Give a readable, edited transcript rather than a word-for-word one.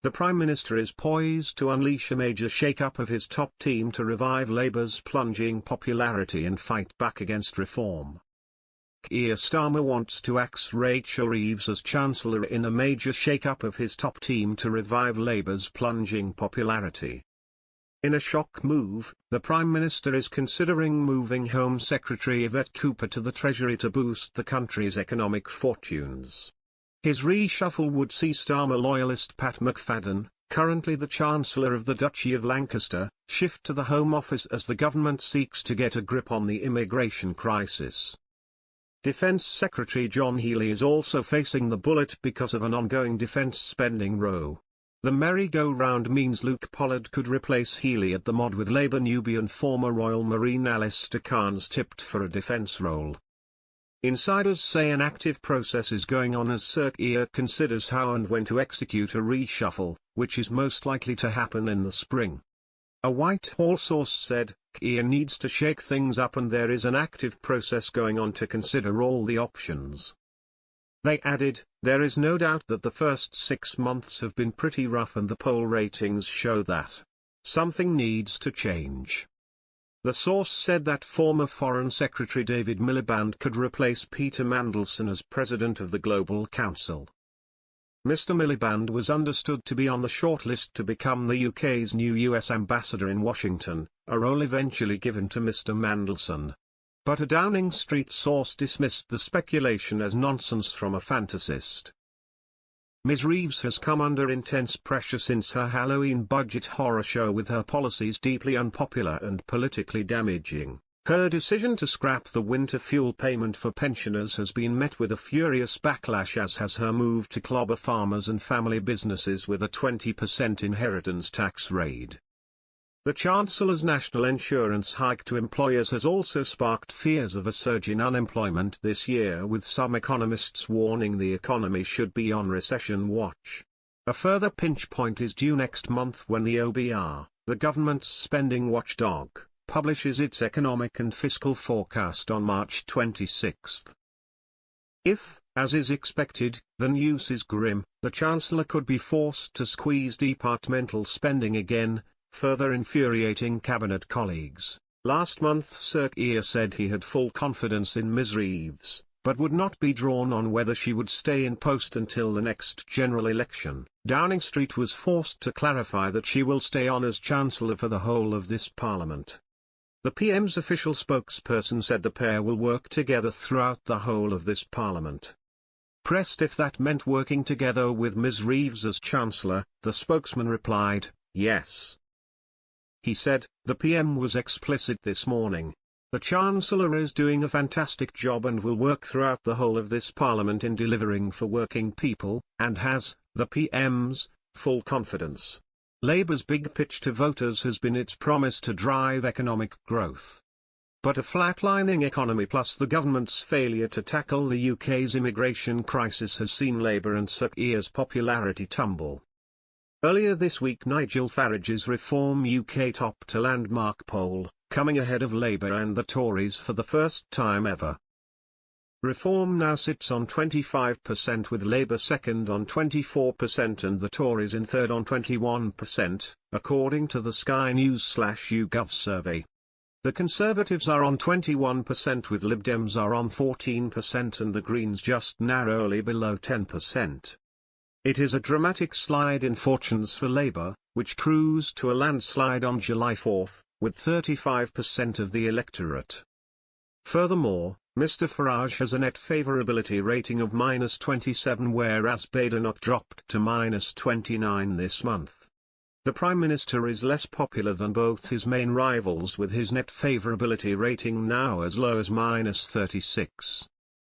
The Prime Minister is poised to unleash a major shake-up of his top team to revive Labour's plunging popularity and fight back against reform. Keir Starmer wants to axe Rachel Reeves as Chancellor in a major shake-up of his top team to revive Labour's plunging popularity. In a shock move, the Prime Minister is considering moving Home Secretary Yvette Cooper to the Treasury to boost the country's economic fortunes. His reshuffle would see Starmer loyalist Pat McFadden, currently the Chancellor of the Duchy of Lancaster, shift to the Home Office as the government seeks to get a grip on the immigration crisis. Defence Secretary John Healey is also facing the bullet because of an ongoing defence spending row. The merry-go-round means Luke Pollard could replace Healey at the Mod with Labour newbie and former Royal Marine Alistair Cairns tipped for a defence role. Insiders say an active process is going on as Sir Keir considers how and when to execute a reshuffle, which is most likely to happen in the spring. A Whitehall source said, Keir needs to shake things up and there is an active process going on to consider all the options. They added, there is no doubt that the first 6 months have been pretty rough and the poll ratings show that something needs to change. The source said that former Foreign Secretary David Miliband could replace Peter Mandelson as President of the Global Council. Mr. Miliband was understood to be on the shortlist to become the UK's new US ambassador in Washington, a role eventually given to Mr. Mandelson. But a Downing Street source dismissed the speculation as nonsense from a fantasist. Ms. Reeves has come under intense pressure since her Halloween budget horror show with her policies deeply unpopular and politically damaging. Her decision to scrap the winter fuel payment for pensioners has been met with a furious backlash, as has her move to clobber farmers and family businesses with a 20% inheritance tax raid. The Chancellor's national insurance hike to employers has also sparked fears of a surge in unemployment this year, with some economists warning the economy should be on recession watch. A further pinch point is due next month when the OBR, the government's spending watchdog, publishes its economic and fiscal forecast on March 26. If, as is expected, the news is grim, the Chancellor could be forced to squeeze departmental spending again, further infuriating cabinet colleagues. Last month Sir Keir said he had full confidence in Ms. Reeves, but would not be drawn on whether she would stay in post until the next general election. Downing Street was forced to clarify that she will stay on as Chancellor for the whole of this Parliament. The PM's official spokesperson said the pair will work together throughout the whole of this Parliament. Pressed if that meant working together with Ms. Reeves as Chancellor, the spokesman replied, yes. He said, the PM was explicit this morning. The Chancellor is doing a fantastic job and will work throughout the whole of this Parliament in delivering for working people, and has, the PM's, full confidence. Labour's big pitch to voters has been its promise to drive economic growth. But a flatlining economy plus the government's failure to tackle the UK's immigration crisis has seen Labour and Sir Keir's popularity tumble. Earlier this week Nigel Farage's Reform UK topped a landmark poll, coming ahead of Labour and the Tories for the first time ever. Reform now sits on 25% with Labour second on 24% and the Tories in third on 21%, according to the Sky News/YouGov survey. The Conservatives are on 21% with Lib Dems are on 14% and the Greens just narrowly below 10%. It is a dramatic slide in fortunes for Labour, which cruised to a landslide on July 4, with 35% of the electorate. Furthermore, Mr. Farage has a net favourability rating of -27 whereas Badenoch dropped to -29 this month. The Prime Minister is less popular than both his main rivals with his net favourability rating now as low as -36.